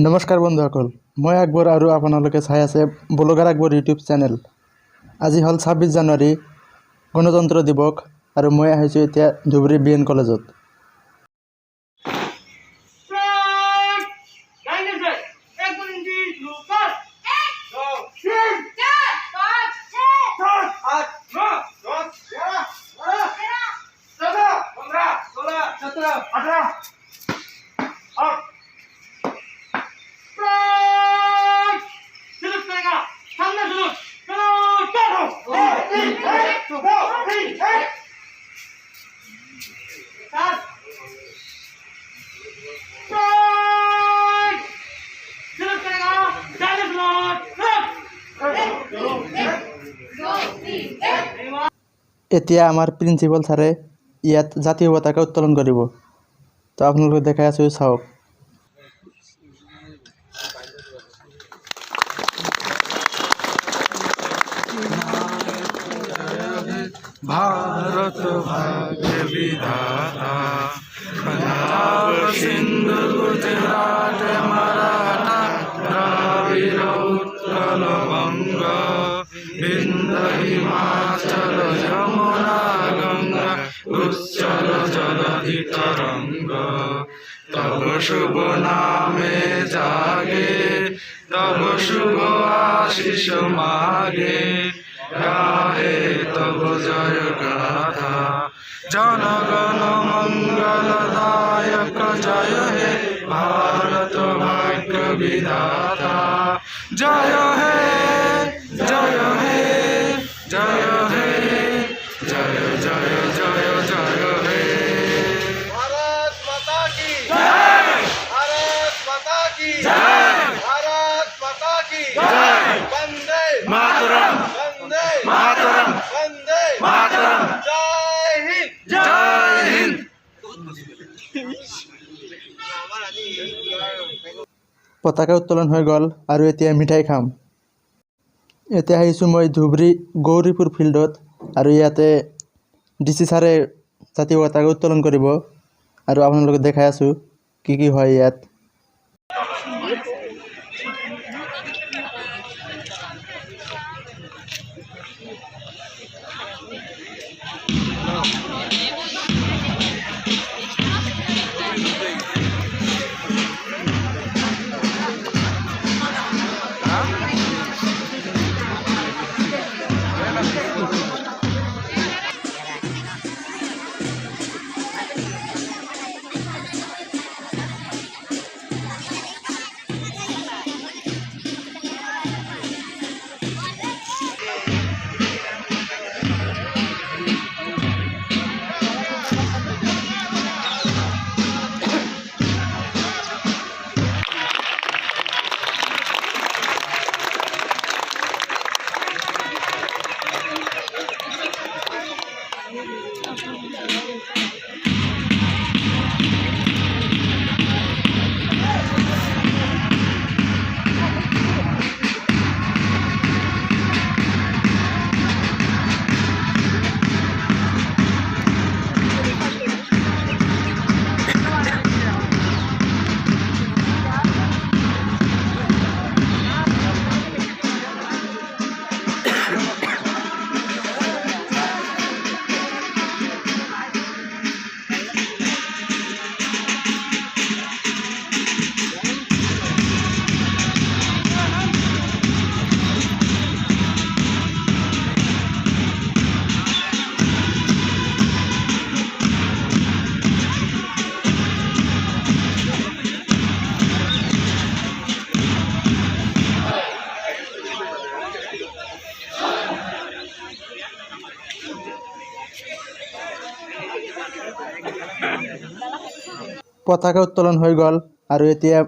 নমস্কাৰ বন্ধুসকল, মই আকবৰ আৰু আপোনালোকে চাই আছে ব্লগাৰ আকবৰ ইউটিউব চেনেল। আজি হ'ল 26 জানুৱাৰী গণতন্ত্ৰ দিৱস আৰু মই আহিছোঁ এতিয়া ধুবুৰী BN কলেজত। এতিয়া আমাৰ প্ৰিন্সিপাল ছাৰে ইয়াত জাতীয় পতাকা উত্তোলন কৰিব, তো আপোনালোকে দেখাই আছোঁ, চাওক। भारत भाग्य विधाता पंजाब सिंधु गुजरात मराठा द्राविड़ उत्कल बंग विंध्य हिमाचल यमुना गंगा उच्चल जलधि तरंग तब शुभ नामे जागे तब शुभ आशीष मागे गाहे तब जय गाथा जनगण मंगलदायक जय हे भारत भाग्य विधाता जय हे जय हे जय हे जय जय जय जय हे भारत माता की जय भारत माता की जय भारत माता की जय वंदे मातरम वंदे मातरम वंदे मातरम जय हिंद जय हिंद। পতাকা উত্তোলন হৈ গ'ল আৰু এতিয়া মিঠাই খাম। এতিয়া আহিছোঁ মই ধুবুৰী গৌৰীপুৰ ফিল্ডত আৰু ইয়াতে DC ছাৰে জাতীয় পতাকা উত্তোলন কৰিব আৰু আপোনালোকে দেখাই আছোঁ কি কি হয় ইয়াত। পতাকা উত্তোলন হৈ গ'ল আৰু এতিয়া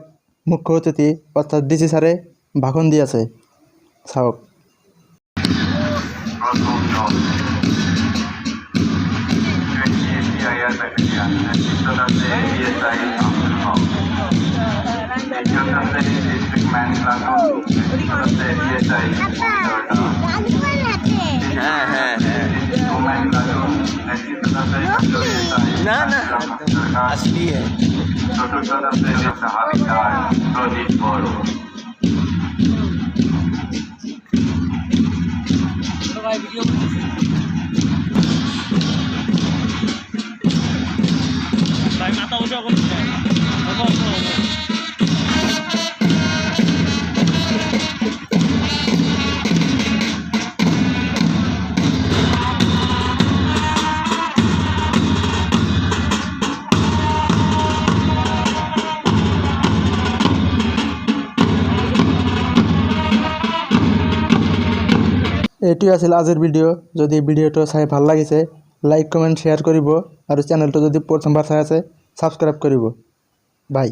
মুখ্য অতিথি অৰ্থাৎ DC ছাৰে ভাষণ দি আছে, চাওক। হ্যাঁ হ্যাঁ হ্যাঁ না না আসলি চতুর্দশ শ্রেণীর সাহাবিকার প্রদীপ বড় এইটোৱে আছিল আজিৰ ভিডিঅ'। যদি ভিডিঅ'টো চাই ভাল লাগিছে লাইক কমেণ্ট শ্বেয়াৰ কৰিব আৰু চেনেলটো যদি প্ৰথমবাৰ চাই আছে ছাবস্ক্ৰাইব কৰিব। বাই।